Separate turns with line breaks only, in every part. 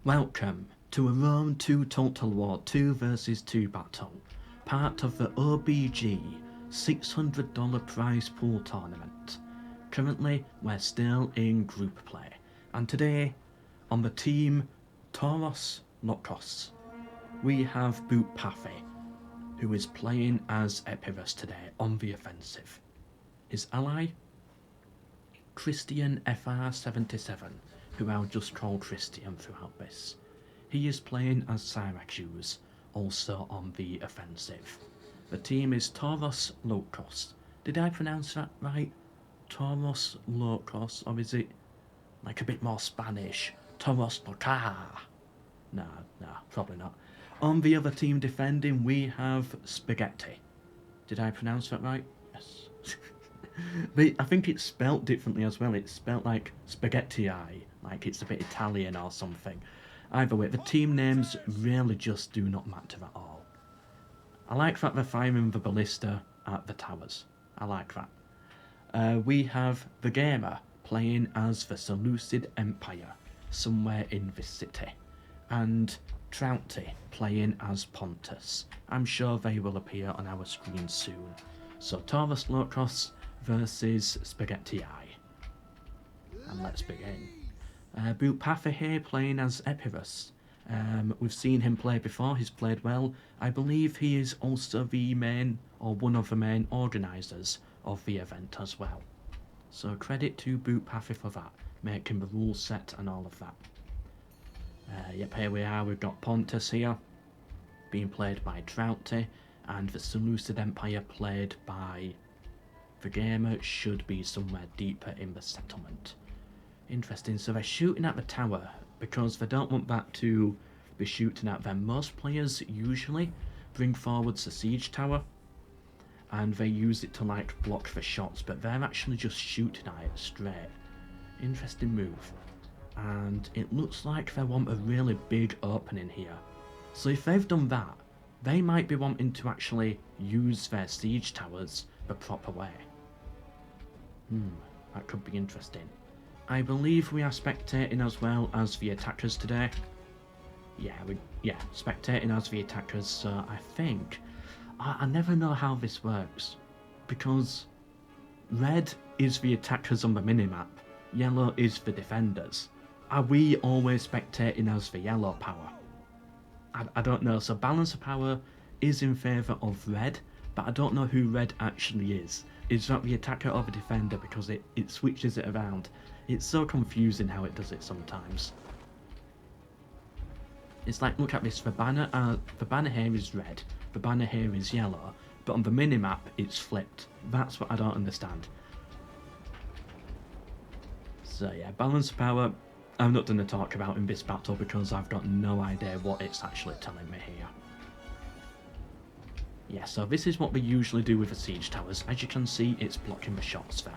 Welcome to a Rome 2 Total War 2 vs 2 battle, part of the OBG $600 prize pool tournament. Currently, we're still in group play, and today, on the team Tauros Lokos, we have Boot Pathy, who is playing as Epirus today on the offensive. His ally, Christian FR77, who I'll just call Christian throughout this. He is playing as Syracuse, also on the offensive. The team is Tauros Lokos. Did I pronounce that right? Tauros Lokos, or is it like a bit more Spanish? Tauros Loca? Nah, probably not. On the other team defending, we have Spaghetti. Did I pronounce that right? Yes. But I think it's spelt differently as well. It's spelt like spaghetti, like it's a bit Italian or something. Either way, the team names really just do not matter at all. I like that they're firing the ballista at the towers. I like that. We have the gamer playing as the Seleucid Empire, somewhere in this city. And Trouty playing as Pontus. I'm sure they will appear on our screen soon. So Tauros Lokos versus Spaghetti. And let's begin. Boot Pathy here playing as Epirus. We've seen him play before, he's played well. I believe he is also the main, or one of the main organisers of the event as well. So credit to Boot Pathy for that, making the rules set and all of that. Yep, here we are, we've got Pontus here, being played by Trouty, and the Seleucid Empire played by the gamer. Should be somewhere deeper in the settlement. Interesting, so they're shooting at the tower because they don't want that to be shooting at them. Most players usually bring forwards the siege tower and they use it to like block the shots, but they're actually just shooting at it straight. Interesting move. And it looks like they want a really big opening here. So if they've done that, they might be wanting to actually use their siege towers the proper way. That could be interesting. I believe we are spectating as well as the attackers today. Yeah, spectating as the attackers, so I think... I never know how this works, because red is the attackers on the minimap, yellow is the defenders. Are we always spectating as the yellow power? I don't know, so balance of power is in favour of red, but I don't know who red actually is. Is that the attacker or the defender, because it switches it around. It's so confusing how it does it sometimes. It's like, look at this, the banner here is red, the banner here is yellow, but on the minimap it's flipped. That's what I don't understand. So yeah, balance of power, I'm not going to talk about in this battle because I've got no idea what it's actually telling me here. Yeah, so this is what we usually do with the siege towers. As you can see, it's blocking the shots there.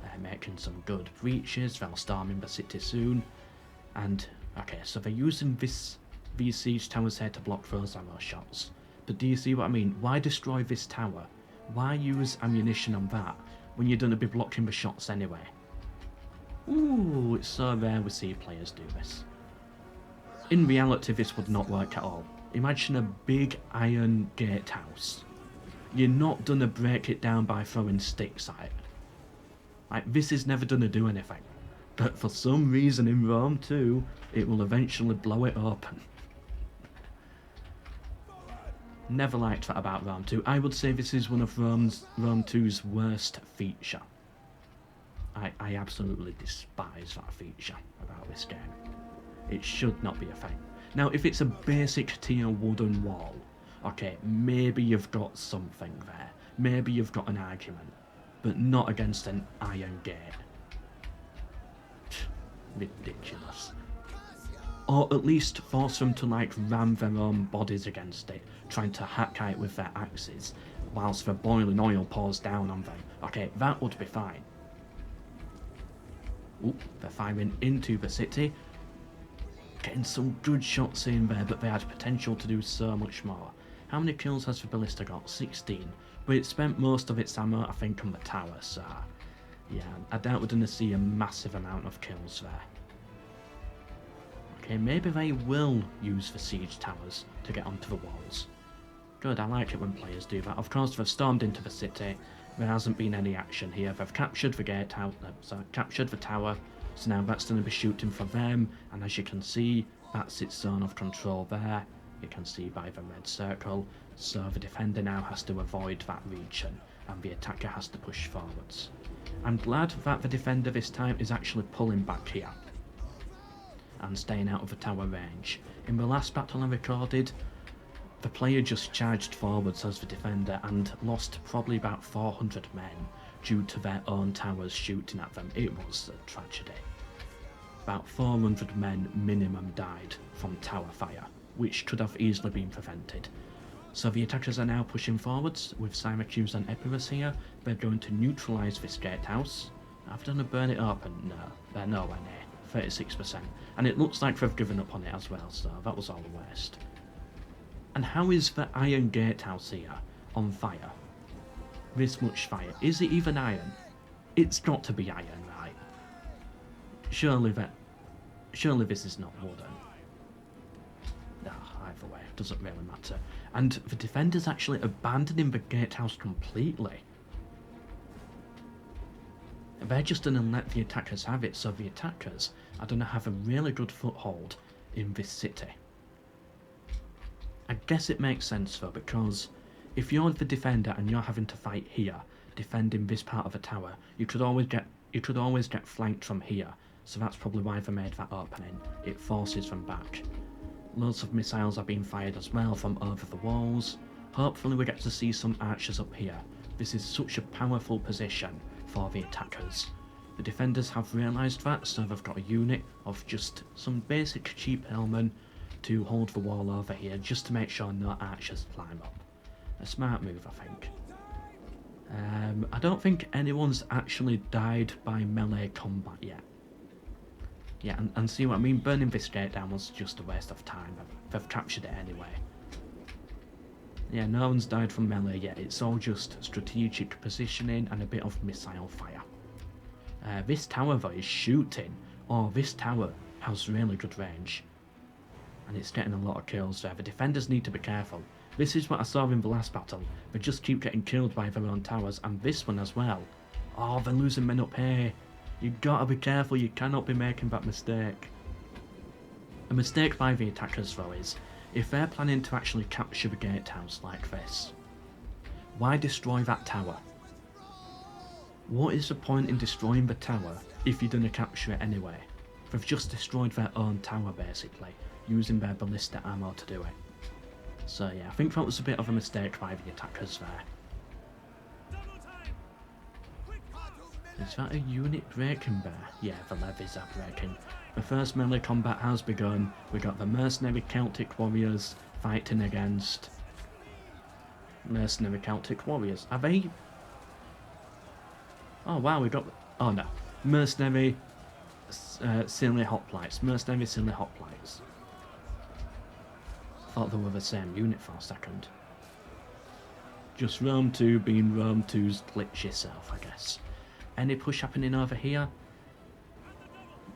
They're making some good breaches, they'll storming the city soon. And, okay, so they're using these siege towers here to block those arrow shots. But do you see what I mean? Why destroy this tower? Why use ammunition on that when you're going to be blocking the shots anyway? Ooh, it's so rare we see players do this. In reality, this would not work at all. Imagine a big iron gatehouse. You're not gonna break it down by throwing sticks at it. Like, this is never gonna do anything. But for some reason in Rome 2, it will eventually blow it open. Never liked that about Rome 2. I would say this is one of Rome 2's worst feature. I absolutely despise that feature about this game. It should not be a thing. Now, if it's a basic tier wooden wall, okay, maybe you've got something there. Maybe you've got an argument. But not against an iron gate. Ridiculous. Or at least force them to, like, ram their own bodies against it, trying to hack at it with their axes, whilst the boiling oil pours down on them. Okay, that would be fine. Oop, they're firing into the city. Getting some good shots in there, but they had potential to do so much more. How many kills has the ballista got? 16. But it spent most of its ammo, I think, on the tower, so... yeah, I doubt we're going to see a massive amount of kills there. Okay, maybe they will use the siege towers to get onto the walls. Good, I like it when players do that. Of course, they've stormed into the city. There hasn't been any action here. They've captured the gatehouse, captured the tower. So now that's going to be shooting for them. And as you can see, that's its zone of control there. You can see by the red circle. So the defender now has to avoid that region, and the attacker has to push forwards. I'm glad that the defender this time is actually pulling back here and staying out of the tower range. In the last battle I recorded, the player just charged forwards as the defender and lost probably about 400 men due to their own towers shooting at them. It was a tragedy. About 400 men minimum died from tower fire, which could have easily been prevented. So the attackers are now pushing forwards with Syracuse and Epirus here. They're going to neutralise this gatehouse. After going to burn it open? No, they're nowhere near. 36%. And it looks like they've given up on it as well, so that was all the worst. And how is the iron gatehouse here on fire? This much fire. Is it even iron? It's got to be iron, right? Surely this is not wooden. No, either way, it doesn't really matter. And the defenders actually abandoning the gatehouse completely. They're just going to let the attackers have it, so the attackers are going to have a really good foothold in this city. I guess it makes sense though, because if you're the defender and you're having to fight here, defending this part of the tower, you could always get flanked from here. So that's probably why they made that opening. It forces them back. Loads of missiles are being fired as well from over the walls. Hopefully we get to see some archers up here. This is such a powerful position for the attackers. The defenders have realised that, so they've got a unit of just some basic cheap hillmen to hold the wall over here, just to make sure no archers climb up. A smart move, I think. I don't think anyone's actually died by melee combat yet. Yeah, and see what I mean? Burning this gate down was just a waste of time. They've captured it anyway. Yeah, no one's died from melee yet. It's all just strategic positioning and a bit of missile fire. This tower though is shooting. Oh, this tower has really good range. And it's getting a lot of kills there. The defenders need to be careful. This is what I saw in the last battle. They just keep getting killed by their own towers, and this one as well. Oh, they're losing men up here. You gotta be careful, you cannot be making that mistake. A mistake by the attackers though is, if they're planning to actually capture the gatehouse like this, why destroy that tower? What is the point in destroying the tower if you're gonna capture it anyway? They've just destroyed their own tower basically, using their ballistic ammo to do it. So yeah, I think that was a bit of a mistake by the attackers there. Is that a unit breaking there? Yeah, the levies are breaking. The first melee combat has begun. We got the mercenary Celtic warriors fighting against mercenary Celtic warriors. Are they? Oh wow, we got. Oh no, mercenary Silly Hoplites. Mercenary Silly Hoplites. Thought they were the same unit for a second. Just Rome 2 being Rome 2's glitch yourself, I guess. Any push happening over here?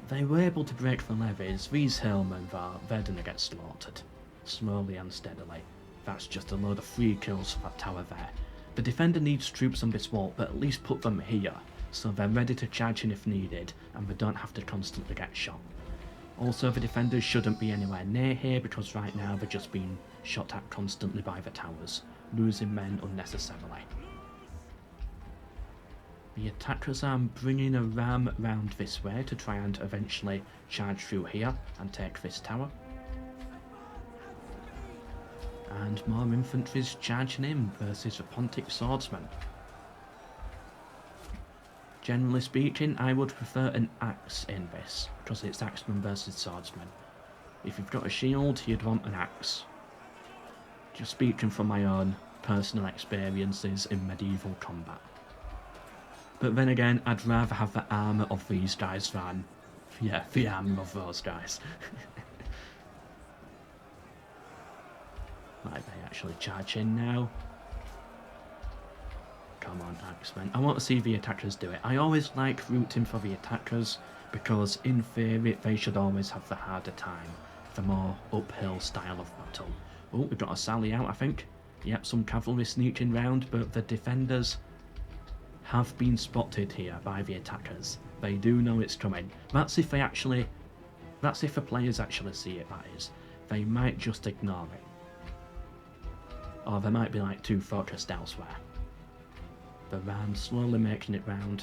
They were able to break the levies. These hillmen, they're gonna get slaughtered. Slowly and steadily. That's just a load of free kills for that tower there. The defender needs troops on this wall, but at least put them here, so they're ready to charge in if needed, and they don't have to constantly get shot. Also, the defenders shouldn't be anywhere near here, because right now they're just being shot at constantly by the towers, losing men unnecessarily. The attackers are bringing a ram round this way to try and eventually charge through here and take this tower. And more infantry's charging in versus the Pontic swordsman. Generally speaking, I would prefer an axe in this, because it's axeman versus swordsman. If you've got a shield, you'd want an axe. Just speaking from my own personal experiences in medieval combat. But then again, I'd rather have the armour of these guys than, yeah, the armour of those guys. Might they actually charge in now? Come on, Axemen. I want to see the attackers do it. I always like rooting for the attackers, because in theory they should always have the harder time the more uphill style of battle. Oh, we've got a sally out, I think. Yep, some cavalry sneaking round, but the defenders have been spotted here by the attackers. They do know it's coming. That's if the players actually see it, that is. They might just ignore it. Or they might be like too focused elsewhere. The ram slowly making it round.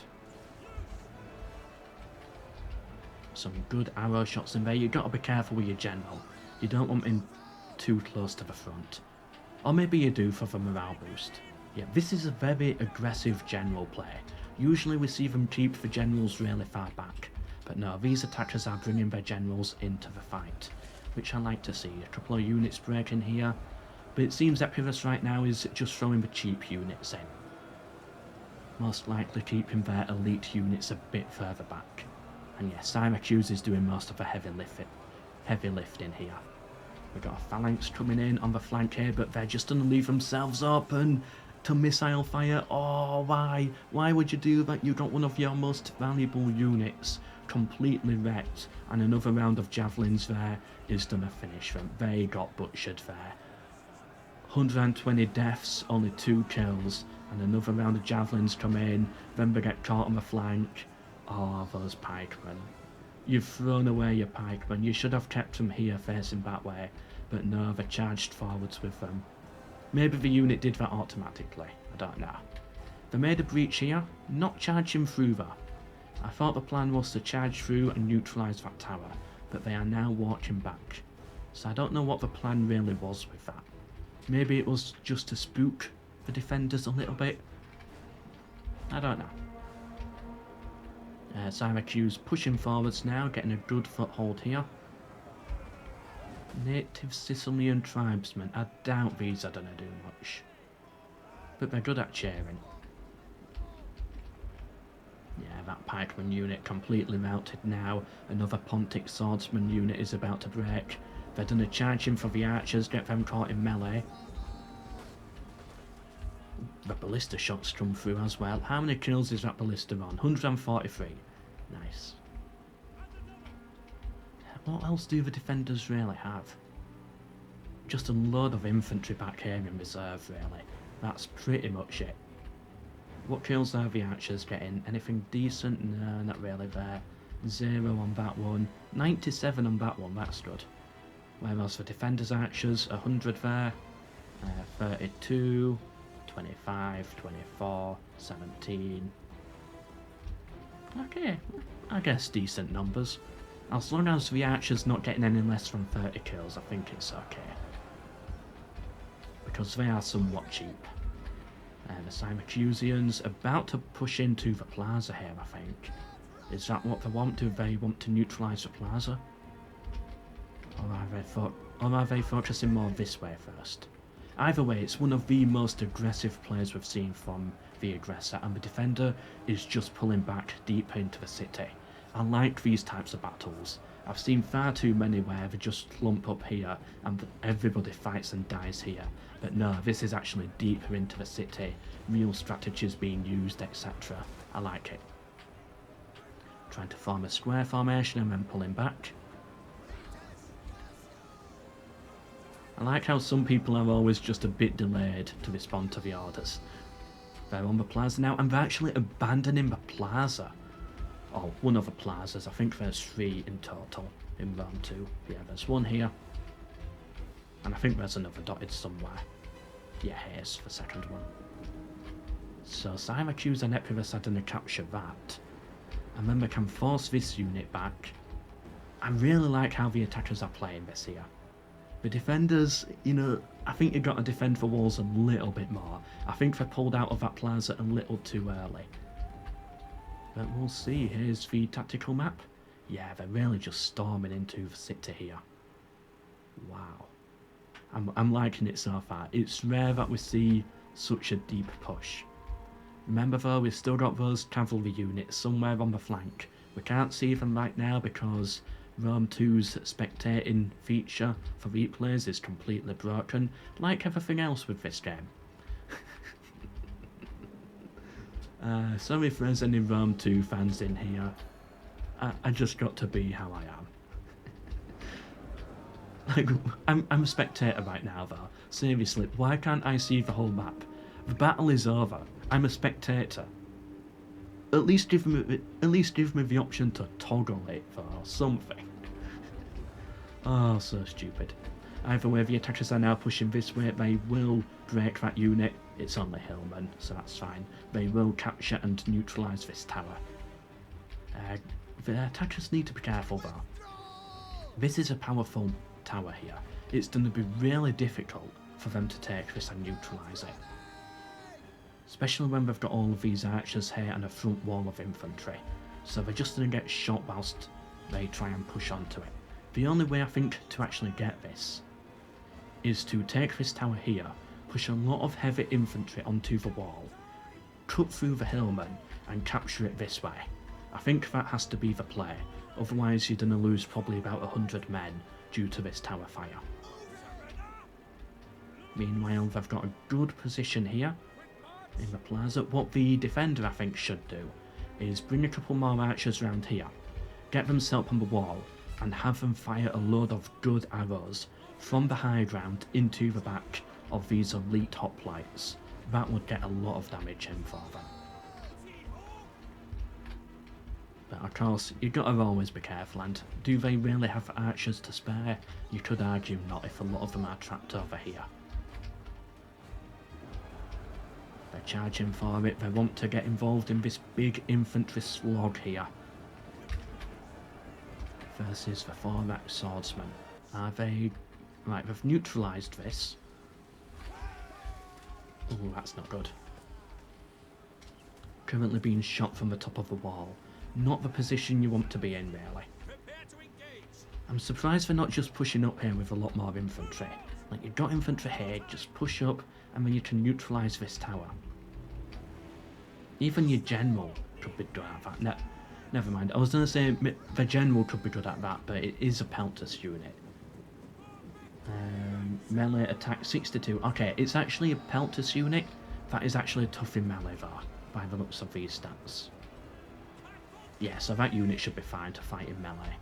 Some good arrow shots in there. You've got to be careful with your general. You don't want him too close to the front. Or maybe you do for the morale boost. Yeah, this is a very aggressive general play. Usually we see them keep the generals really far back. But no, these attackers are bringing their generals into the fight, which I like to see. A couple of units breaking here. But it seems Epirus right now is just throwing the cheap units in. Most likely keeping their elite units a bit further back. And yes, Syracuse is doing most of the heavy lifting here. We've got a phalanx coming in on the flank here, but they're just going to leave themselves open to missile fire. Oh, why? Why would you do that? You got one of your most valuable units completely wrecked, and another round of javelins there is going to finish them. They got butchered there. 120 deaths, only 2 kills, and another round of javelins come in, then they get caught on the flank. Oh, those pikemen. You've thrown away your pikemen. You should have kept them here facing that way, but no, they charged forwards with them. Maybe the unit did that automatically, I don't know. They made a breach here, not charging through though. I thought the plan was to charge through and neutralise that tower, but they are now walking back. So I don't know what the plan really was with that. Maybe it was just to spook the defenders a little bit. I don't know. Syracuse pushing forwards now, getting a good foothold here. Native Sicilian tribesmen. I doubt these are going to do much. But they're good at cheering. Yeah, that pikeman unit completely routed now. Another Pontic swordsman unit is about to break. They're going to charge in for the archers, get them caught in melee. The ballista shots come through as well. How many kills is that ballista on? 143. Nice. What else do the defenders really have? Just a load of infantry back here in reserve, really. That's pretty much it. What kills are the archers getting? Anything decent? No, not really there. 0 on that one. 97 on that one, that's good. Whereas for defenders archers, 100 there. 32, 25, 24, 17. Okay, I guess decent numbers. As long as the archer's not getting any less than 30 kills, I think it's okay. Because they are somewhat cheap. The Syracusians about to push into the plaza here, I think. Is that what they want? Do they want to neutralise the plaza? Or are they focusing more this way first? Either way, it's one of the most aggressive plays we've seen from the aggressor, and the defender is just pulling back deeper into the city. I like these types of battles. I've seen far too many where they just clump up here and everybody fights and dies here. But no, this is actually deeper into the city, real strategies being used, etc. I like it. Trying to form a square formation and then pulling back. I like how some people are always just a bit delayed to respond to the orders. They're on the plaza now, and they're actually abandoning the plaza. Oh, one of the plazas. I think there's 3 in total in round 2. Yeah, there's one here. And I think there's another dotted somewhere. Yeah, here's the second one. So Syracuse and Epirus are going to capture that. And then they can force this unit back. I really like how the attackers are playing this here. The defenders, I think you've got to defend the walls a little bit more. I think they pulled out of that plaza a little too early. But we'll see. Here's the tactical map. Yeah, they're really just storming into the city here. Wow. I'm liking it so far. It's rare that we see such a deep push. Remember though, we've still got those cavalry units somewhere on the flank. We can't see them right now because Rome 2's spectating feature for replays is completely broken, like everything else with this game. Sorry if there's any Rome 2 fans in here. I just got to be how I am. Like, I'm a spectator right now, though. Seriously, why can't I see the whole map? The battle is over. I'm a spectator. At least give me the option to toggle it or something. Oh, so stupid. Either way, the attackers are now pushing this way. They will break that unit. It's only Hillman, so that's fine. They will capture and neutralise this tower. The attackers need to be careful though. This is a powerful tower here. It's going to be really difficult for them to take this and neutralise it. Especially when they've got all of these archers here and a front wall of infantry. So they're just going to get shot whilst they try and push onto it. The only way I think to actually get this is to take this tower here, push a lot of heavy infantry onto the wall, cut through the hillmen and capture it this way. I think that has to be the play, otherwise you're going to lose probably about 100 men due to this tower fire. Meanwhile, they've got a good position here in the plaza. What the defender I think should do is bring a couple more archers around here, get them set up on the wall and have them fire a load of good arrows from the high ground into the back of these elite hoplites. That would get a lot of damage in for them. But of course, you've got to always be careful, and do they really have archers to spare? You could argue not if a lot of them are trapped over here. They're charging for it, they want to get involved in this big infantry slog here. Versus the 4-axe swordsmen. Are they... Right, they've neutralised this. Oh, that's not good. Currently being shot from the top of the wall. Not the position you want to be in, really. I'm surprised they're not just pushing up here with a lot more infantry. Like, you've got infantry here, just push up, and then you can neutralise this tower. Even your general could be good at that. No, never mind. I was going to say the general could be good at that, but it is a Peltus unit. Melee attack 62. Okay, it's actually a Peltus unit. That is actually tough in melee, though, by the looks of these stats. Yeah, so that unit should be fine to fight in melee.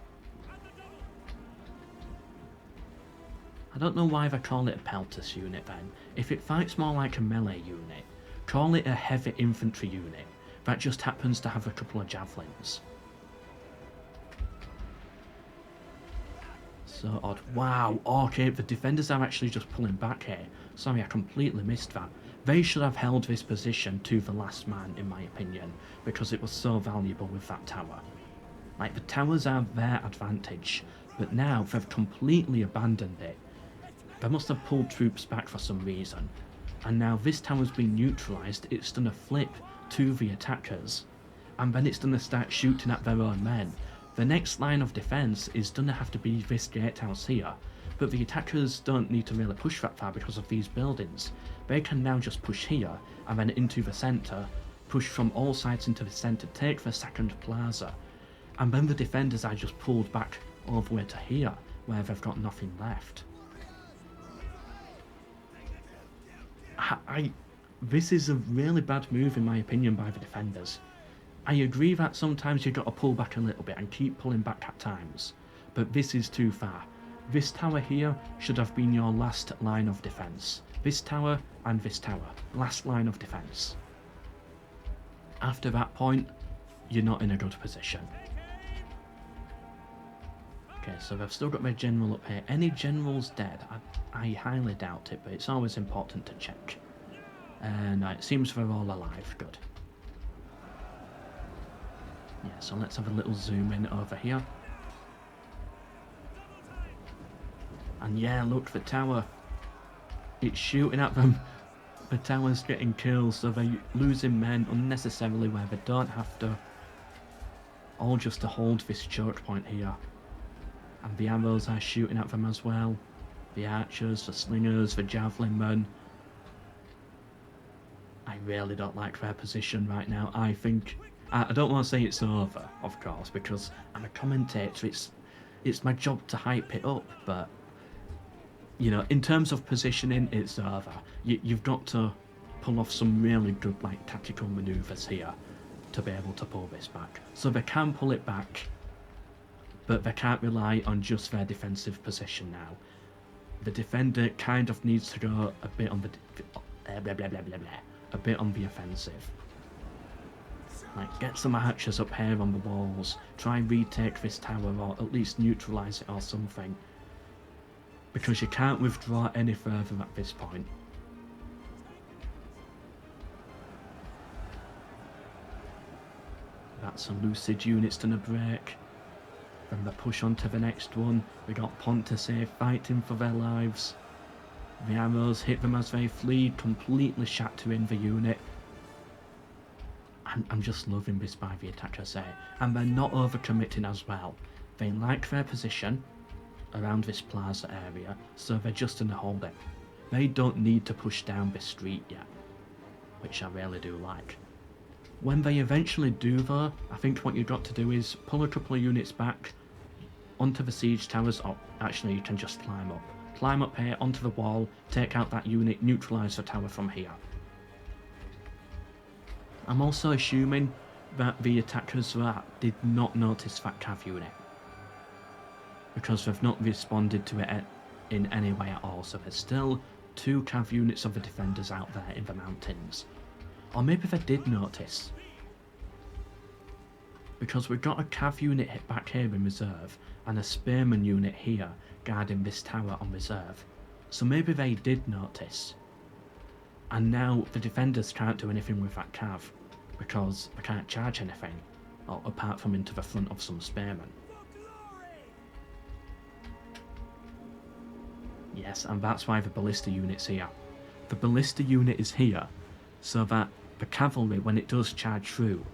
I don't know why they call it a Peltus unit then. If it fights more like a melee unit, call it a heavy infantry unit that just happens to have a couple of javelins. So odd. Wow, okay, the defenders are actually just pulling back here. Sorry, I completely missed that. They should have held this position to the last man, in my opinion, because it was so valuable with that tower. Like, the towers are their advantage, but now they've completely abandoned it. They must have pulled troops back for some reason. And now this tower's been neutralised, it's going to flip to the attackers. And then it's going to start shooting at their own men. The next line of defence is going to have to be this gatehouse here. But the attackers don't need to really push that far because of these buildings. They can now just push here, and then into the centre, push from all sides into the centre, take the second plaza. And then the defenders are just pulled back all the way to here, where they've got nothing left. This is a really bad move in my opinion by the defenders. I agree that sometimes you've got to pull back a little bit and keep pulling back at times, but this is too far. This tower here should have been your last line of defence. This tower and this tower, last line of defence. After that point, you're not in a good position. Okay, so they've still got their general up here. Any generals dead? I highly doubt it, but it's always important to check. And it seems they're all alive. Good. Yeah, so let's have a little zoom in over here. And yeah, look, the tower. It's shooting at them. The tower's getting killed, so they're losing men unnecessarily where they don't have to. All just to hold this choke point here. And the arrows are shooting at them as well. The archers, the slingers, the javelin men. I really don't like their position right now. I think... I don't want to say it's over, of course, because I'm a commentator. It's my job to hype it up, but... You know, in terms of positioning, it's over. You've got to pull off some really good, like, tactical manoeuvres here to be able to pull this back. So they can pull it back, but they can't rely on just their defensive position now. the defender kind of needs to go a bit on the a bit on the offensive. Like, get some archers up here on the walls, try and retake this tower or at least neutralise it or something. Because you can't withdraw any further at this point. That's some Lucid units to the break. Then the push on to the next one. We got Pontace fighting for their lives. The arrows hit them as they flee, completely shattering the unit. I'm just loving this by the attackers here. And they're not overcommitting as well. They like their position around this plaza area, so they're just gonna hold it. They don't need to push down this street yet, which I really do like. When they eventually do though, I think what you've got to do is pull a couple of units back onto the siege towers, or actually you can just climb up. Climb up here onto the wall, take out that unit, neutralise the tower from here. I'm also assuming that the attackers did not notice that cav unit, because they've not responded to it in any way at all, so there's still 2 cav units of the defenders out there in the mountains. Or maybe they did notice, because we've got a cav unit back here in reserve and a spearman unit here guarding this tower on reserve, so maybe they did notice. And now the defenders can't do anything with that cav because they can't charge anything, apart from into the front of some spearmen. Yes, and that's why the ballista unit's here. The ballista unit is here so that the cavalry, when it does charge through,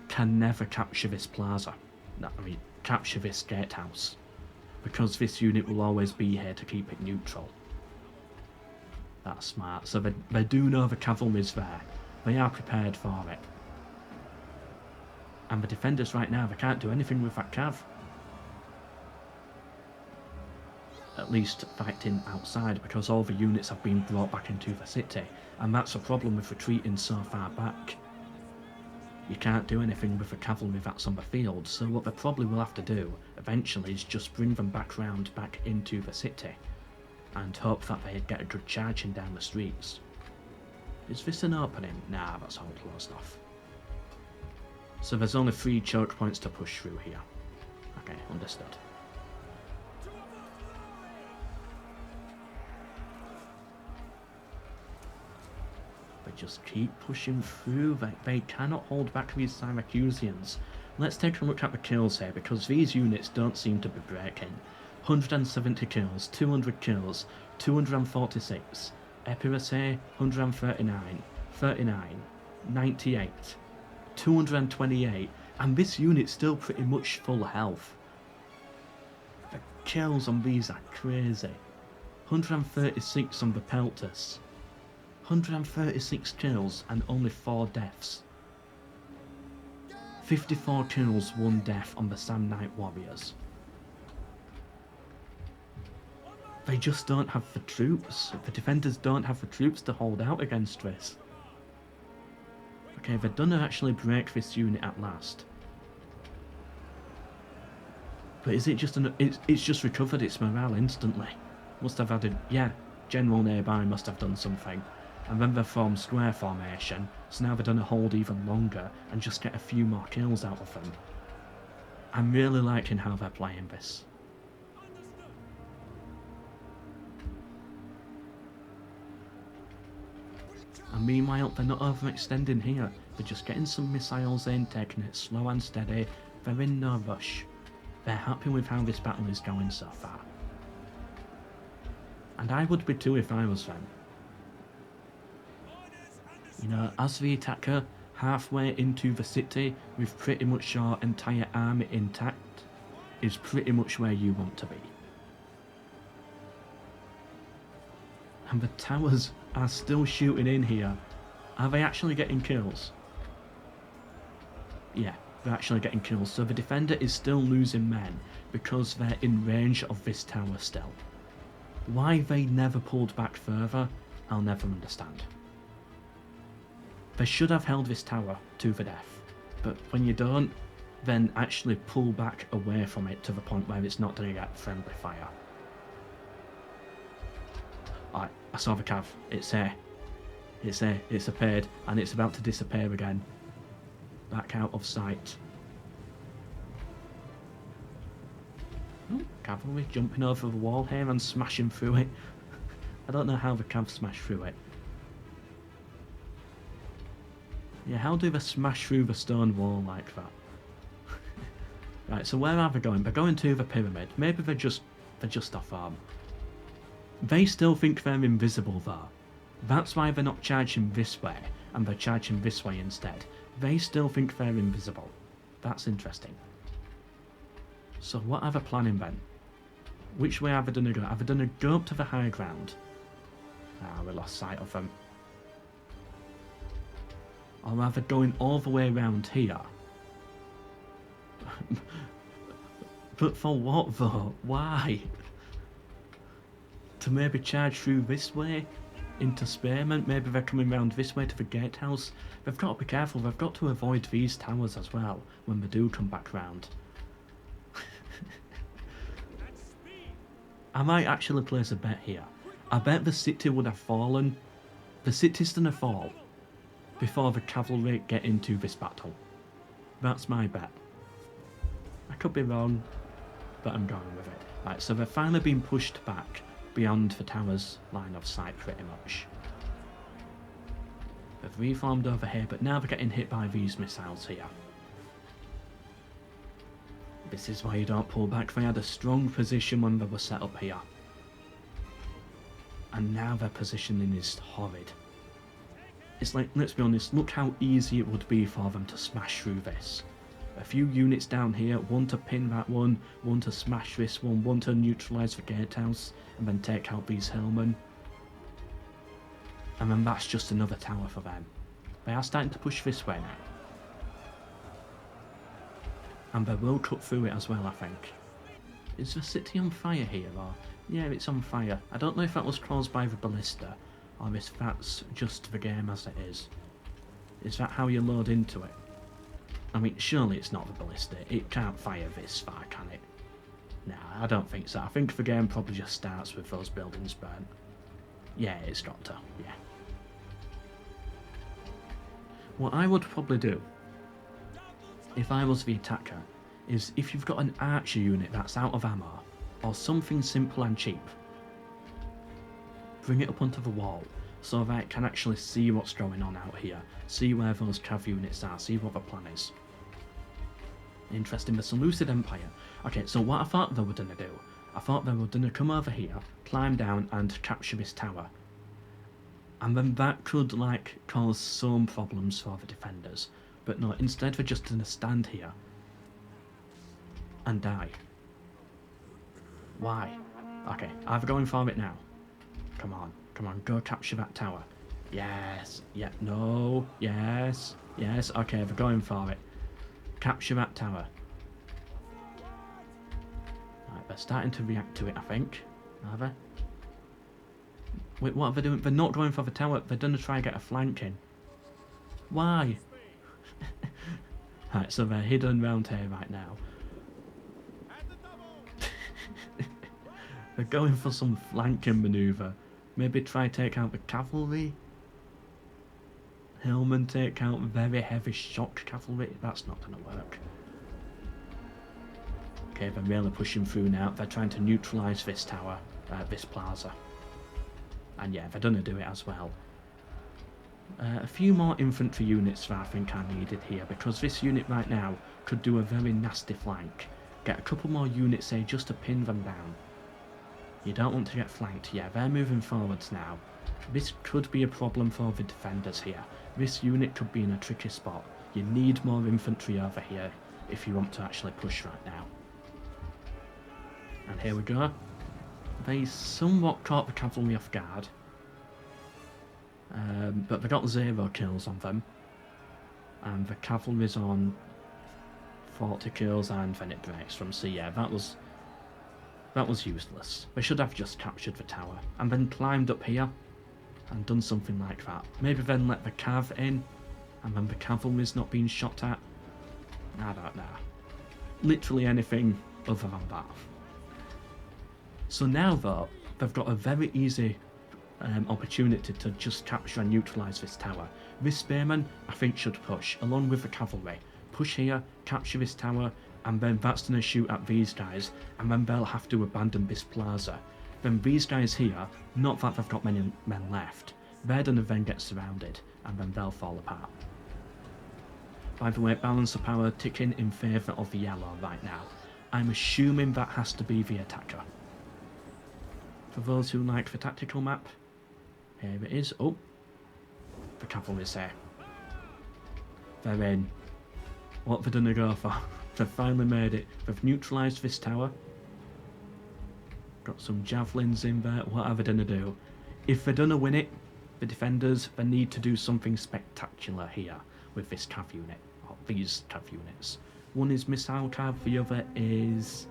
can never capture this plaza. Capture this gatehouse. Because this unit will always be here to keep it neutral. That's smart. So they do know the cavalry's there. They are prepared for it. And the defenders right now, they can't do anything with that cav. At least fighting outside, because all the units have been brought back into the city, and that's a problem with retreating so far back. You can't do anything with the cavalry that's on the field, so what they probably will have to do eventually is just bring them back into the city, and hope that they get a good charging down the streets. Is this an opening? Nah, that's all closed off. So there's only 3 choke points to push through here. Okay, understood. They just keep pushing through. They cannot hold back these Syracusians. Let's take a look at the kills here, because these units don't seem to be breaking. 170 kills, 200 kills, 246. Epiracy, 139, 39, 98, 228. And this unit's still pretty much full health. The kills on these are crazy. 136 on the Peltas. 136 kills and only 4 deaths. 54 kills, 1 death on the Samnite Warriors. They just don't have the troops. The defenders don't have the troops to hold out against this. Okay, they're done to actually break this unit at last. But is it just it's just recovered its morale instantly. Must have added, yeah, General nearby must have done something. And then they've formed square formation, so now they're going to hold even longer and just get a few more kills out of them. I'm really liking how they're playing this. And meanwhile, they're not overextending here. They're just getting some missiles in, taking it slow and steady. They're in no rush. They're happy with how this battle is going so far. And I would be too if I was them. You know, as the attacker, halfway into the city with pretty much your entire army intact is pretty much where you want to be. And the towers are still shooting in here. Are they actually getting kills? Yeah, they're actually getting kills. So the defender is still losing men because they're in range of this tower still. Why they never pulled back further, I'll never understand. They should have held this tower to the death, but when you don't, then actually pull back away from it to the point where it's not going to get friendly fire. I saw the cav. It's there. It's there. It's appeared, and it's about to disappear again. Back out of sight. Oh, cavalry jumping over the wall here and smashing through it. I don't know how the cav smashed through it. Yeah, how do they smash through the stone wall like that? Right, so where are they going? They're going to the pyramid. Maybe they're just off arm. They still think they're invisible though. That's why they're not charging this way, and they're charging this way instead. They still think they're invisible. That's interesting. So what are they planning then? Which way are they going to go? Are they going to go up to the high ground? Ah, we lost sight of them. Or are they going all the way around here? But for what though? Why? To maybe charge through this way? Into Spearmint? Maybe they're coming round this way to the gatehouse? They've got to be careful, they've got to avoid these towers as well when they do come back round. I might actually place a bet here. I bet the city would have fallen. The city's gonna fall before the cavalry get into this battle. That's my bet. I could be wrong, but I'm going with it. Right, so they've finally been pushed back beyond the tower's line of sight pretty much. They've reformed over here, but now they're getting hit by these missiles here. This is why you don't pull back. They had a strong position when they were set up here. And now their positioning is horrid. It's like, let's be honest, look how easy it would be for them to smash through this. A few units down here, one to pin that one to smash this one to neutralise the gatehouse, and then take out these hillmen. And then that's just another tower for them. They are starting to push this way now. And they will cut through it as well, I think. Is the city on fire here, or...? Yeah, it's on fire. I don't know if that was caused by the ballista, or if that's just the game as it is. Is that how you load into it? I mean, surely it's not the ballista. It can't fire this far, can it? Nah, I don't think so. I think the game probably just starts with those buildings burnt. Yeah, it's got to, yeah. What I would probably do, if I was the attacker, is if you've got an archer unit that's out of ammo, or something simple and cheap, bring it up onto the wall so that it can actually see what's going on out here, see where those cav units are, see what the plan is. Interesting, the Seleucid Empire. Okay, so what I thought they were going to do, I thought they were going to come over here, climb down and capture this tower. And then that could, like, cause some problems for the defenders. But no, instead they're just going to stand here and die. Why? Okay, I'm going for it now. Come on, go capture that tower. Yes, yeah, no, yes, okay, they're going for it. Capture that tower. Right, they're starting to react to it, I think. Are they? Wait, what are they doing? They're not going for the tower, they're going to try and get a flank in. Why? Right, so they're hidden round here right now. They're going for some flanking manoeuvre. Maybe try take out the cavalry. Hillman take out very heavy shock cavalry. That's not going to work. Okay, they're really pushing through now. They're trying to neutralise this tower, this plaza. And yeah, they're going to do it as well. A few more infantry units that I think are needed here, because this unit right now could do a very nasty flank. Get a couple more units, say, just to pin them down. You don't want to get flanked. Yeah, they're moving forwards now. This could be a problem for the defenders here. This unit could be in a tricky spot. You need more infantry over here if you want to actually push right now. And here we go. They somewhat caught the cavalry off guard. But they got 0 kills on them. And the cavalry's on 40 kills and then it breaks from. So yeah, that was useless. They should have just captured the tower and then climbed up here and done something like that. Maybe then let the cav in and then the cavalry's not being shot at. I don't know. Literally anything other than that. So now though, they've got a very easy opportunity to just capture and neutralise this tower. This spearman, I think, should push, along with the cavalry. Push here, capture this tower, and then that's going to shoot at these guys, and then they'll have to abandon this plaza. Then these guys here, not that they've got many men left, they're going to then get surrounded, and then they'll fall apart. By the way, balance of power ticking in favour of the yellow right now. I'm assuming that has to be the attacker. For those who like the tactical map, here it is. Oh, the cavalry's here. They're in. What they're gonna go for? They've finally made it. They've neutralised this tower. Got some javelins in there. What are they gonna do? If they're gonna win it, the defenders, they need to do something spectacular here with this cav unit, or these cav units. One is missile cav, the other is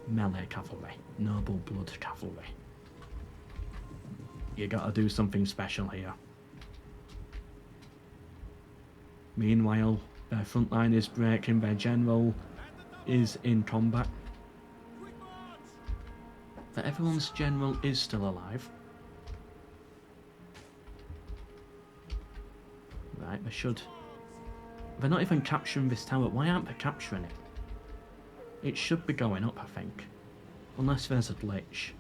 melee cavalry, noble blood cavalry. You gotta do something special here. Meanwhile, their front line is breaking, their general is in combat. But everyone's general is still alive. Right, they should... They're not even capturing this tower. Why aren't they capturing it? It should be going up, I think. Unless there's a glitch.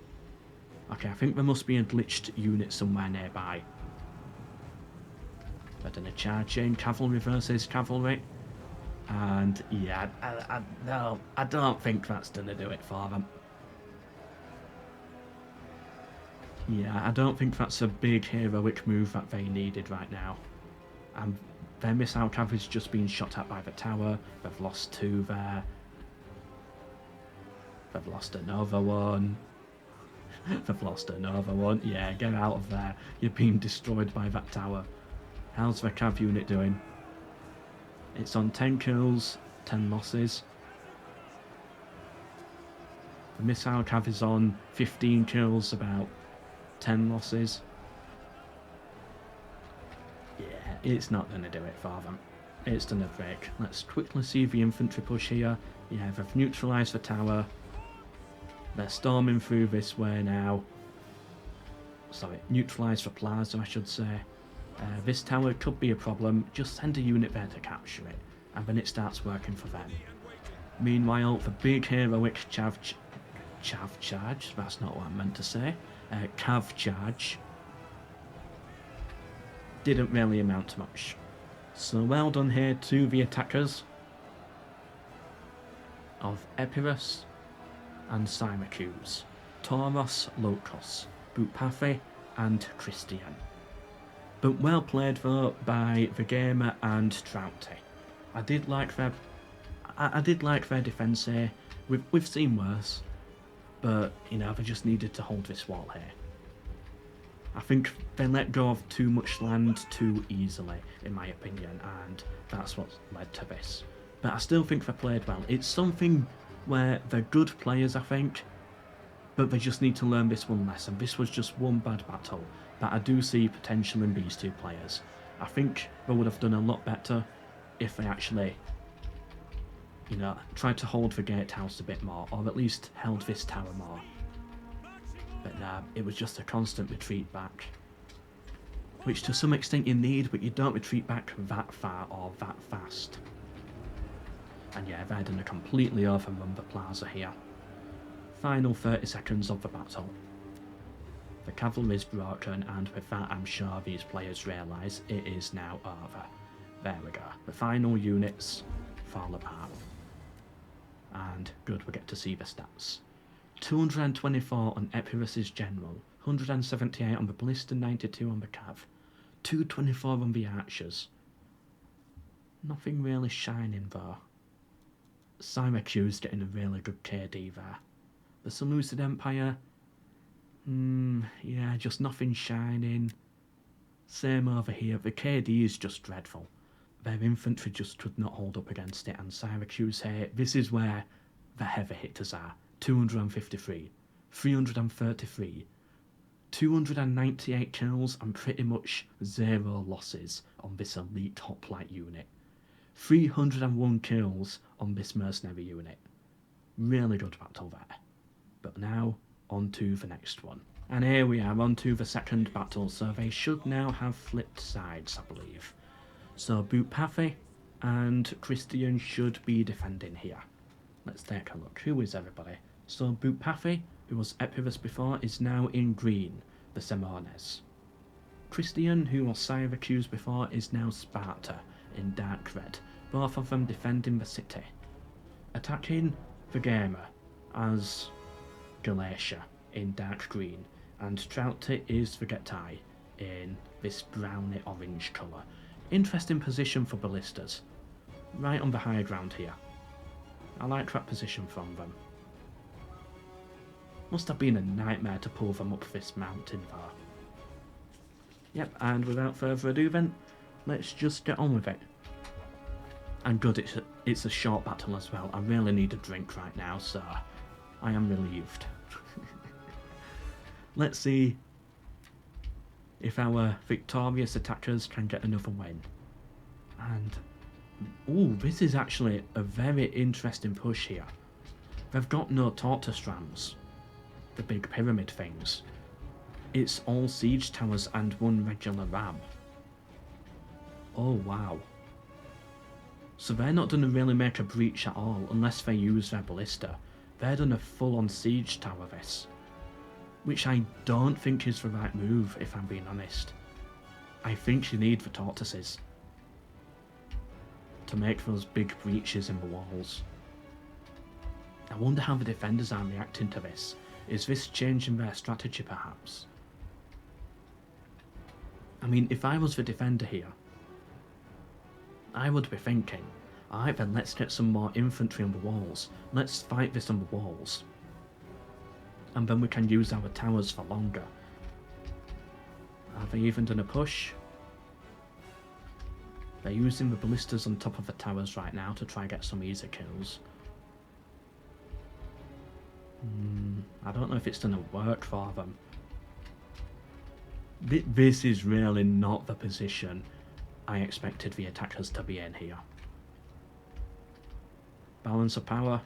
Okay, I think there must be a glitched unit somewhere nearby. They're gonna charge in, cavalry versus cavalry. And yeah, no, I don't think that's gonna do it for them. Yeah, I don't think that's a big heroic move that they needed right now. And their missile cavalry's just been shot at by the tower. They've lost 2 there. They've lost another one. They've lost another one. Yeah, get out of there. You're being destroyed by that tower. How's the cav unit doing? It's on 10 kills, 10 losses. The missile cav is on 15 kills, about 10 losses. Yeah, it's not going to do it for them. It's going to break. Let's quickly see the infantry push here. Yeah, they've neutralised the tower. They're storming through this way now. Sorry, neutralised the plaza, I should say. This tower could be a problem. Just send a unit there to capture it, and then it starts working for them. Meanwhile, the big heroic chav charge, that's not what I meant to say, cav charge, didn't really amount to much. So well done here to the attackers of Epirus and Syracuse, Tauros, Locos, Bupafe and Christian. But well played though by the Gamer and Trouty. I did like their defence here. We've seen worse, but you know, they just needed to hold this wall here. I think they let go of too much land too easily, in my opinion, and that's what led to this. But I still think they played well. It's something where they're good players, I think, but they just need to learn this one lesson. This was just one bad battle, but I do see potential in these 2 players. I think they would have done a lot better if they actually, you know, tried to hold the gatehouse a bit more, or at least held this tower more. But it was just a constant retreat back, which to some extent you need, but you don't retreat back that far or that fast. And yeah, they're going to completely overrun the plaza here. Final 30 seconds of the battle. The cavalry is broken, and with that I'm sure these players realise it is now over. There we go. The final units fall apart. And good, we get to see the stats. 224 on Epirus's general, 178 on the ballista, 92 on the cav, 224 on the archers. Nothing really shining though. Syracuse getting a really good KD there. The Seleucid Empire, yeah, just nothing shining. Same over here, the KD is just dreadful. Their infantry just could not hold up against it, and Syracuse here, this is where the heavy hitters are. 253, 333, 298 kills and pretty much 0 losses on this elite hoplite unit. 301 kills on this mercenary unit. Really good battle there. But now, on to the next one. And here we are on to the second battle, so they should now have flipped sides, I believe. So Buatpathi and Christian should be defending here. Let's take a look. Who is everybody? So Buatpathi, who was Epirus before, is now in green, the Semones. Christian, who was Syracuse before, is now Sparta in dark red, both of them defending the city. Attacking the Gamer as Galatia in dark green, and Trouty is the Getai in this browny orange colour. Interesting position for ballistas, right on the high ground here. I like that position from them. Must have been a nightmare to pull them up this mountain there. Yep, and without further ado then, let's just get on with it. And good, it's a short battle as well. I really need a drink right now, so I am relieved. Let's see if our victorious attackers can get another win. And, ooh, this is actually a very interesting push here. They've got no tortoise rams, the big pyramid things. It's all siege towers and one regular ram. Oh wow. So they're not going to really make a breach at all unless they use their ballista. They're done a full-on siege tower this. Which I don't think is the right move, if I'm being honest. I think you need the tortoises to make those big breaches in the walls. I wonder how the defenders are reacting to this. Is this changing their strategy perhaps? I mean, if I was the defender here, I would be thinking, alright then, let's get some more infantry on the walls. Let's fight this on the walls. And then we can use our towers for longer. Have they even done a push? They're using the ballistas on top of the towers right now to try and get some easy kills. I don't know if it's going to work for them. This is really not the position I expected the attackers to be in here. Balance of power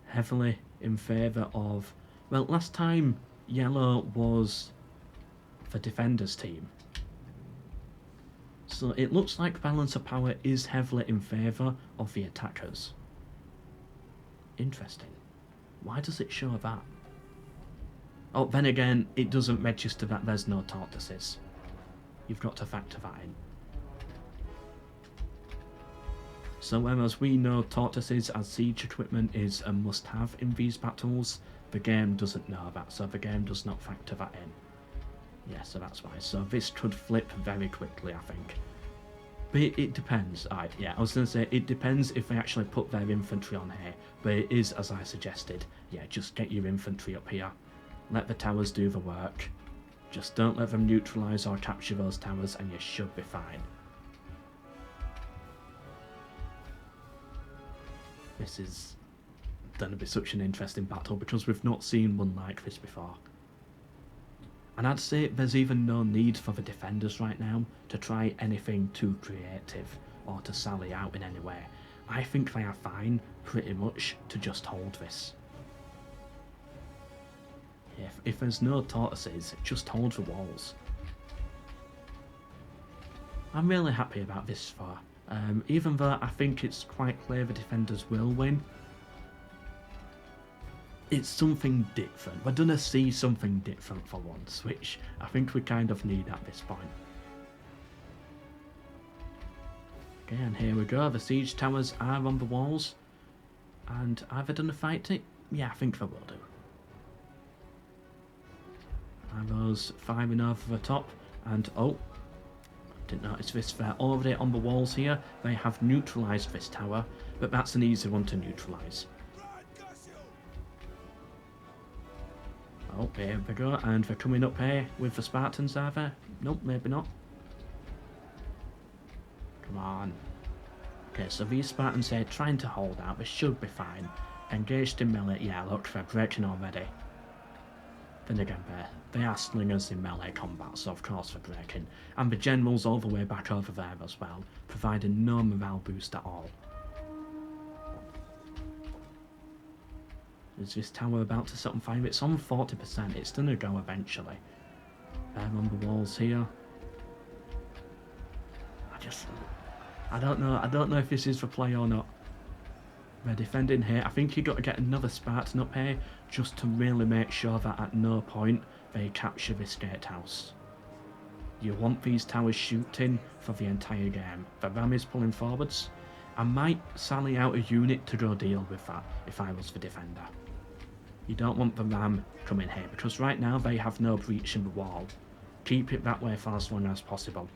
heavily in favour of... Well, last time yellow was the defenders team. So it looks like balance of power is heavily in favour of the attackers. Interesting. Why does it show that? Oh, then again, it doesn't register that there's no tortoises. You've got to factor that in. So whereas we know tortoises as siege equipment is a must-have in these battles, the game doesn't know that, so the game does not factor that in. Yeah, so that's why. So this could flip very quickly, I think. But it depends. Yeah, I was going to say, it depends if they actually put their infantry on here. But it is, as I suggested, yeah, just get your infantry up here. Let the towers do the work. Just don't let them neutralise or capture those towers and you should be fine. This is going to be such an interesting battle because we've not seen one like this before. And I'd say there's even no need for the defenders right now to try anything too creative or to sally out in any way. I think they are fine, pretty much, to just hold this. If there's no tortoises, just hold the walls. I'm really happy about this far. Even though I think it's quite clear the defenders will win, it's something different. We're going to see something different for once, which I think we kind of need at this point. Okay, and here we go. The siege towers are on the walls. And have they done a fight to it? Yeah, I think they will do. Arrows firing over the top. And, oh, didn't notice this. They're already on the walls here. They have neutralised this tower, but that's an easy one to neutralise. Oh, here we go, and they're coming up here with the Spartans, are they? Nope, maybe not. Come on. Okay, so these Spartans here trying to hold out, they should be fine. Engaged in melee, yeah, look, they're breaking already. Then again, they are slingers in melee combat, so of course they're breaking. And the general's all the way back over there as well, providing no morale boost at all. Is this tower about to set on fire? It's on 40%. It's gonna go eventually. On the walls here. I don't know. I don't know if this is for play or not. They're defending here. I think you've got to get another Spartan up here just to really make sure that at no point they capture this gatehouse. You want these towers shooting for the entire game. The Ram is pulling forwards. I might sally out a unit to go deal with that if I was the defender. You don't want the Ram coming here because right now they have no breach in the wall. Keep it that way for as long as possible.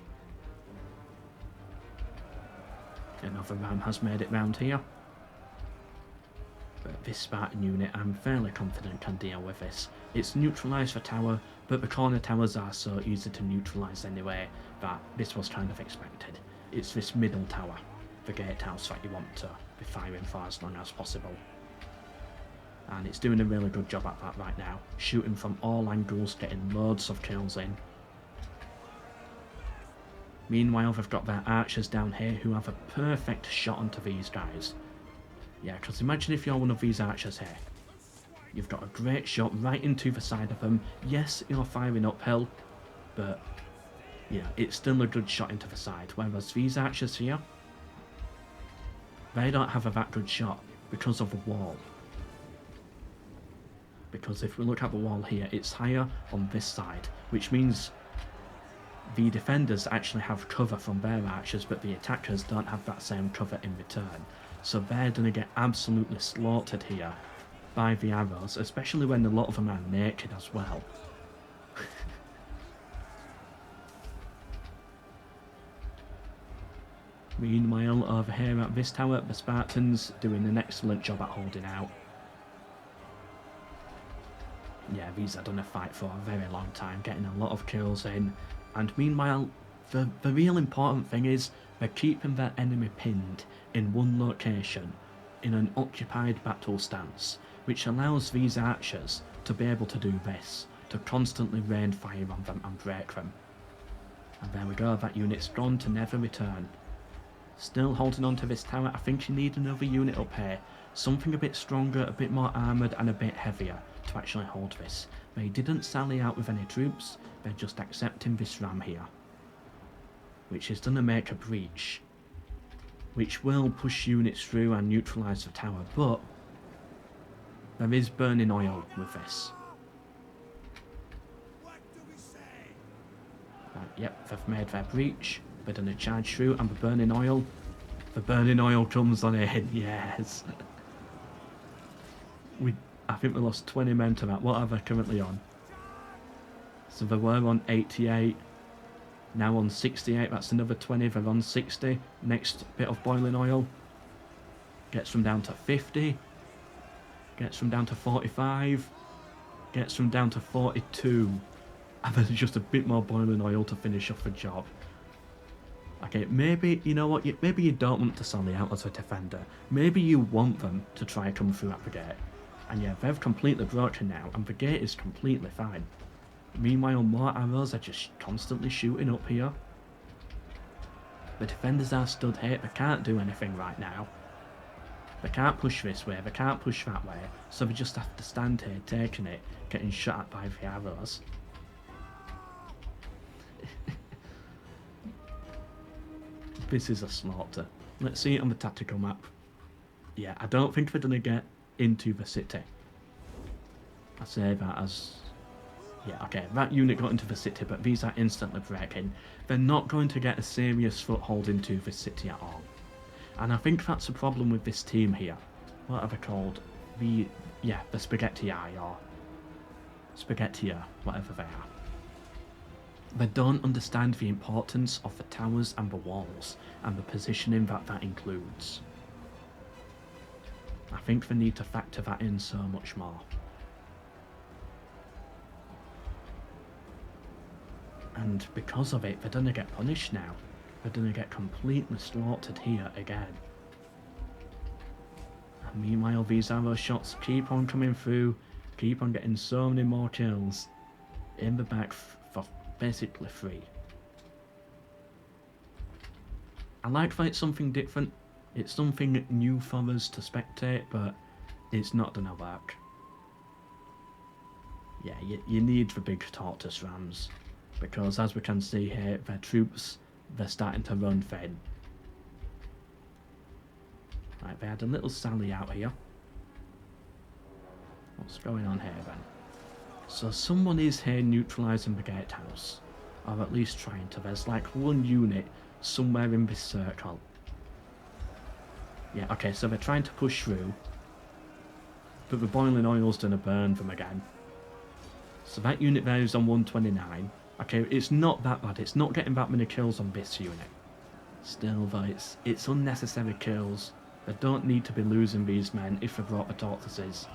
Another Ram has made it round here. But this Spartan unit, I'm fairly confident can deal with this. It's neutralised the tower, but the corner towers are so easy to neutralise anyway that this was kind of expected. It's this middle tower, the gatehouse, that you want to be firing for as long as possible. And it's doing a really good job at that right now. Shooting from all angles, getting loads of kills in. Meanwhile, they've got their archers down here who have a perfect shot onto these guys. Yeah, because imagine if you're one of these archers here. You've got a great shot right into the side of them. Yes, you're firing uphill, but yeah, it's still a good shot into the side. Whereas these archers here, they don't have a that good shot because of the wall. Because if we look at the wall here, it's higher on this side, which means the defenders actually have cover from their archers, but the attackers don't have that same cover in return. So they're going to get absolutely slaughtered here by the arrows, especially when a lot of them are naked as well. Meanwhile, over here at this tower, the Spartans doing an excellent job at holding out. Yeah, these have done a fight for a very long time, getting a lot of kills in. And meanwhile, the real important thing is they're keeping their enemy pinned in one location, in an occupied battle stance, which allows these archers to be able to do this, to constantly rain fire on them and break them. And there we go, that unit's gone to never return. Still holding on to this tower. I think you need another unit up here, something a bit stronger, a bit more armoured and a bit heavier to actually hold this. They didn't sally out with any troops, they're just accepting this Ram here, which is going to make a breach, which will push units through and neutralise the tower, but there is burning oil with this. Right, yep, they've made their breach, they're going to charge through, and the burning oil comes on in, yes. I think we lost 20 men to that. What are they currently on? So they were on 88, now on 68, that's another 20, they're on 60. Next bit of boiling oil gets them down to 50, gets them down to 45, gets them down to 42, and then just a bit more boiling oil to finish off the job. Okay, maybe, you know what, maybe you don't want to sally out as a defender. Maybe you want them to try and come through at the gate. And yeah, they've completely broken now, and the gate is completely fine. Meanwhile, more arrows are just constantly shooting up here. The defenders are stood here, they can't do anything right now. They can't push this way, they can't push that way, so they just have to stand here, taking it, getting shot at by the arrows. This is a slaughter. Let's see it on the tactical map. Yeah, I don't think they're going to get into the city. I say that as... yeah, okay, that unit got into the city, but these are instantly breaking. They're not going to get a serious foothold into the city at all. And I think that's a problem with this team here. What are they called? The Spaghetti Eye, or Spaghetti, whatever they are. They don't understand the importance of the towers and the walls, and the positioning that that includes. I think they need to factor that in so much more. And because of it, they're going to get punished now. They're going to get completely slaughtered here again. And meanwhile, these arrow shots keep on coming through, keep on getting so many more kills in the back for basically free. I like that it's something different. It's something new for us to spectate, but it's not gonna work. Yeah, you need the big tortoise rams, because as we can see here, their troops, they're starting to run thin. Right, they had a little sally out here. What's going on here then? So someone is here neutralising the gatehouse, or at least trying to. There's like one unit somewhere in this circle. Yeah, okay, so they're trying to push through, but the boiling oil's gonna burn them again. So that unit there is on 129. Okay, it's not that bad. It's not getting that many kills on this unit. Still though, it's unnecessary kills. They don't need to be losing these men if they brought the tortoises.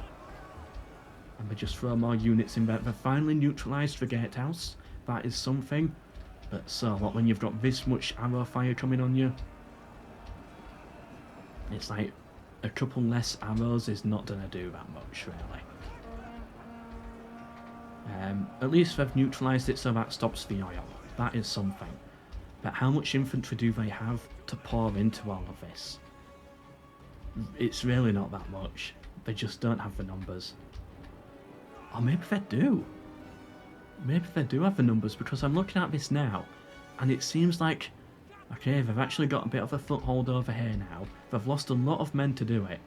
And they just throw more units in there. They've finally neutralised the gatehouse. That is something. But so what, when you've got this much arrow fire coming on you? It's like a couple less arrows is not going to do that much, really. At least they've neutralised it so that stops the oil. That is something. But how much infantry do they have to pour into all of this? It's really not that much. They just don't have the numbers. Or maybe they do. Maybe they do have the numbers, because I'm looking at this now and it seems like, okay, they've actually got a bit of a foothold over here now. They've lost a lot of men to do it.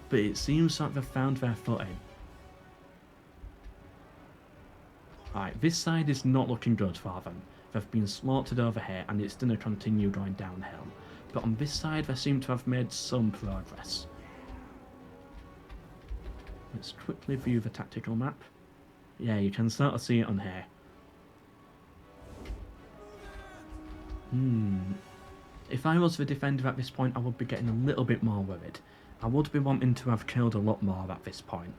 But it seems like they've found their footing. Right, this side is not looking good for them. They've been slaughtered over here and it's going to continue going downhill. But on this side they seem to have made some progress. Let's quickly view the tactical map. Yeah, you can sort of see it on here. If I was the defender at this point, I would be getting a little bit more worried. I would be wanting to have killed a lot more at this point,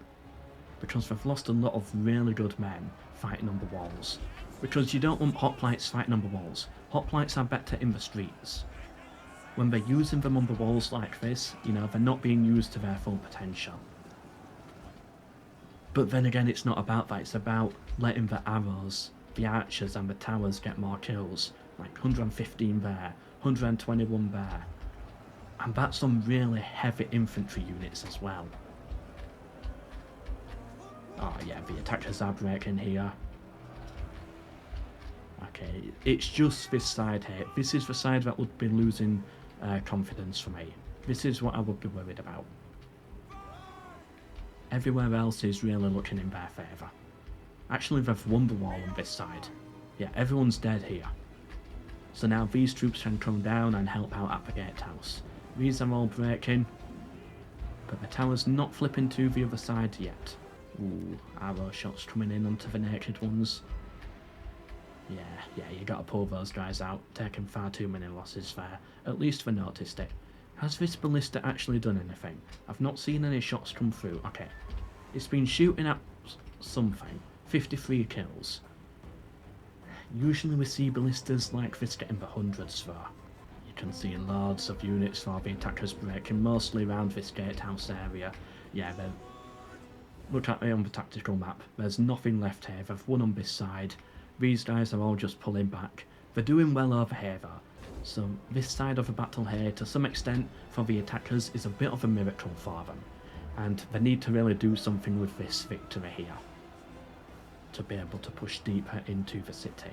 because they've lost a lot of really good men fighting on the walls. Because you don't want hoplites fighting on the walls. Hoplites are better in the streets. When they're using them on the walls like this, you know, they're not being used to their full potential. But then again, it's not about that. It's about letting the arrows, the archers and the towers get more kills. Like 115 there, 121 there. And that's on really heavy infantry units as well. Oh yeah, the attackers are breaking here. Okay, it's just this side here. This is the side that would be losing confidence for me. This is what I would be worried about. Everywhere else is really looking in their favour. Actually, they've won the war on this side. Yeah, everyone's dead here. So now these troops can come down and help out at the gatehouse. These are all breaking, but the tower's not flipping to the other side yet. Ooh, arrow shots coming in onto the naked ones. Yeah, you gotta pull those guys out, taking far too many losses there. At least they noticed it. Has this ballista actually done anything? I've not seen any shots come through. Okay, it's been shooting at something. 53 kills. Usually we see ballistas like this getting the hundreds though. You can see loads of units for the attackers breaking, mostly around this gatehouse area. Yeah, look at me on the tactical map. There's nothing left here. They've won on this side. These guys are all just pulling back. They're doing well over here though. So this side of the battle here, to some extent, for the attackers is a bit of a miracle for them. And they need to really do something with this victory here to be able to push deeper into the city.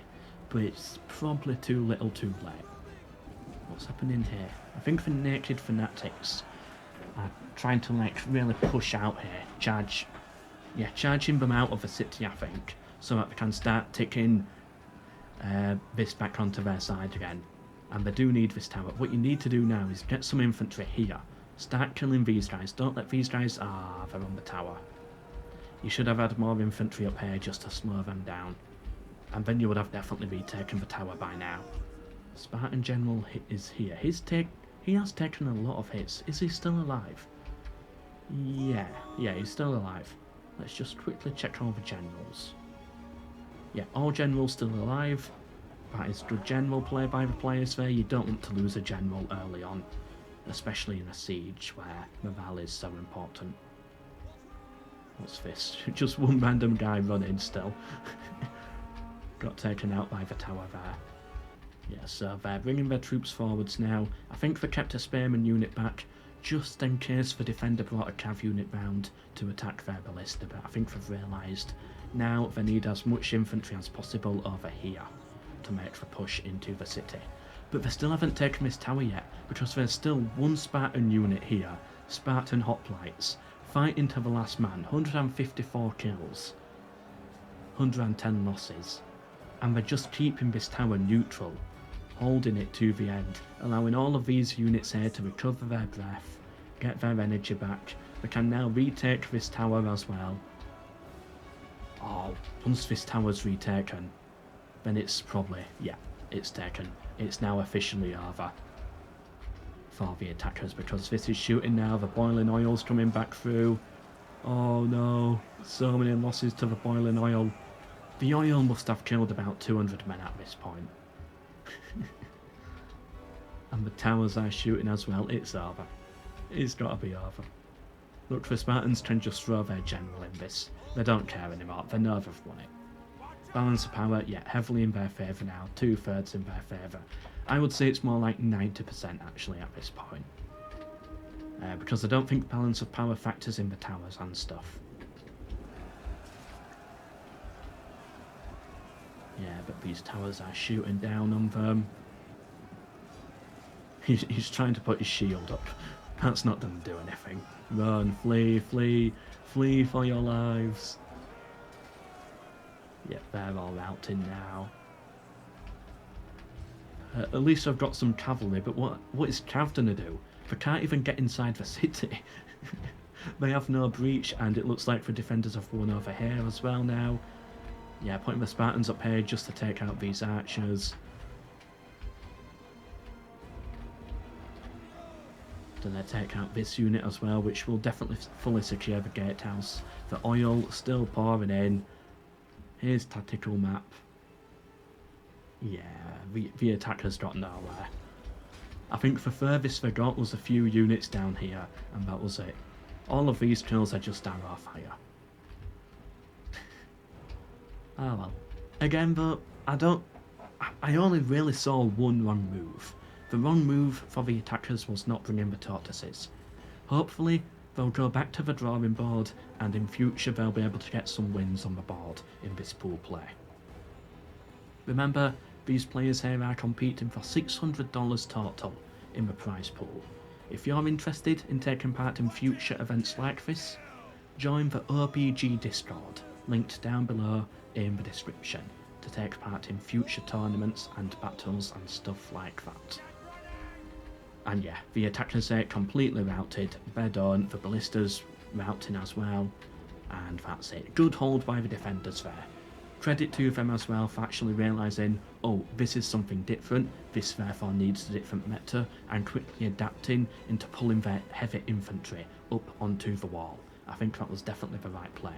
But it's probably too little too late. What's happening here? I think the naked fanatics are trying to like really push out here. Charging them out of the city, I think, so that they can start taking this back onto their side again. And they do need this tower. What you need to do now is get some infantry here. Start killing these guys. Don't let these guys... Ah, they're on the tower. You should have had more infantry up here just to slow them down. And then you would have definitely retaken the tower by now. Spartan General is here. He has taken a lot of hits. Is he still alive? Yeah, he's still alive. Let's just quickly check all the generals. Yeah, all generals still alive. That is good general play by the players there. You don't want to lose a general early on, especially in a siege where morale is so important. What's this? Just one random guy running still. Got taken out by the tower there. Yeah, so they're bringing their troops forwards now. I think they kept a spearman unit back just in case the defender brought a cav unit round to attack their ballista, but I think they've realised now they need as much infantry as possible over here to make the push into the city. But they still haven't taken this tower yet, because there's still one Spartan unit here, Spartan Hoplites, fighting to the last man, 154 kills, 110 losses, and they're just keeping this tower neutral, holding it to the end, allowing all of these units here to recover their breath, get their energy back. They can now retake this tower as well. Oh, once this tower's retaken, then it's probably, yeah, it's taken. It's now officially over for the attackers, because this is shooting now, the boiling oil's coming back through. Oh no, so many losses to the boiling oil. The oil must have killed about 200 men at this point. And the towers are shooting as well. It's over. It's got to be over. Look, the Spartans can just throw their general in this. They don't care anymore. They know they've won it. Balance of power, yeah, heavily in their favour now. 2/3 in their favour. I would say it's more like 90% actually at this point. Because I don't think balance of power factors in the towers and stuff. Yeah, but these towers are shooting down on them. He's trying to put his shield up. That's not going to do anything. Run, flee, flee, flee for your lives. Yep, they're all routing now. At least I've got some cavalry, but what is Cav going to do? They can't even get inside the city. They have no breach, and it looks like the defenders have won over here as well now. Yeah, putting the Spartans up here just to take out these archers. Then they take out this unit as well, which will definitely fully secure the gatehouse. The oil still pouring in. Here's tactical map. Yeah, the attackers got nowhere. I think the furthest they got was a few units down here, and that was it. All of these kills are just arrow fire. Ah well. Again though, I only really saw one wrong move. The wrong move for the attackers was not bringing the tortoises. Hopefully they'll go back to the drawing board, and in future they'll be able to get some wins on the board in this pool play. Remember, these players here are competing for $600 total in the prize pool. If you're interested in taking part in future events like this, join the OPG Discord, linked down below in the description, to take part in future tournaments and battles and stuff like that. And yeah, the attackers are completely routed, they're done, the ballistas routing as well, and that's it. Good hold by the defenders there. Credit to them as well for actually realising, oh, this is something different, this therefore needs a different meta, and quickly adapting into pulling their heavy infantry up onto the wall. I think that was definitely the right play.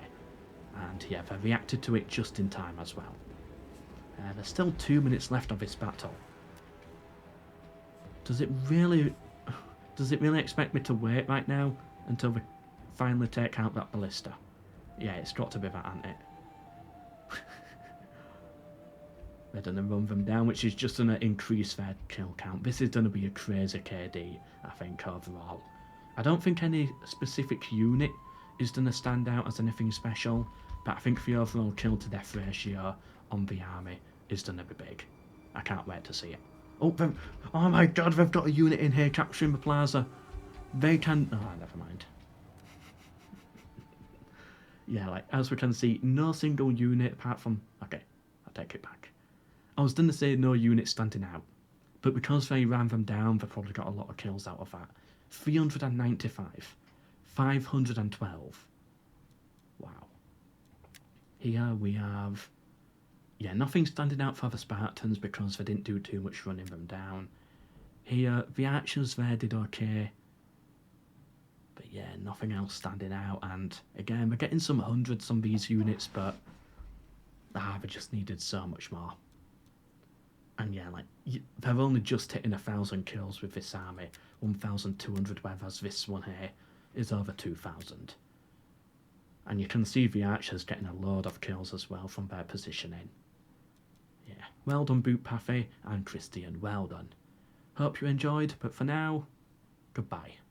And yeah, they reacted to it just in time as well. There's still 2 minutes left of this battle. Does it really expect me to wait right now until we finally take out that ballista? Yeah, it's got to be that, hasn't it? They're going to run them down, which is just going to increase their kill count. This is going to be a crazy KD, I think, overall. I don't think any specific unit is going to stand out as anything special, but I think the overall kill to death ratio on the army is going to be big. I can't wait to see it. Oh, oh my god, they've got a unit in here capturing the plaza. They can... Oh, never mind. Yeah, like, as we can see, no single unit apart from... Okay, I'll take it back. I was going to say no unit standing out, but because they ran them down, they probably got a lot of kills out of that. 395. 512. Wow. Here we have... Yeah, nothing standing out for the Spartans because they didn't do too much running them down. Here, the archers there did okay. But yeah, nothing else standing out. And again, we're getting some hundreds on these units, but they just needed so much more. And yeah, like, they're only just hitting 1,000 kills with this army. 1,200, whereas this one here is over 2,000. And you can see the archers getting a load of kills as well from their positioning. Yeah, well done Bootpathy and Christian, well done. Hope you enjoyed, but for now, goodbye.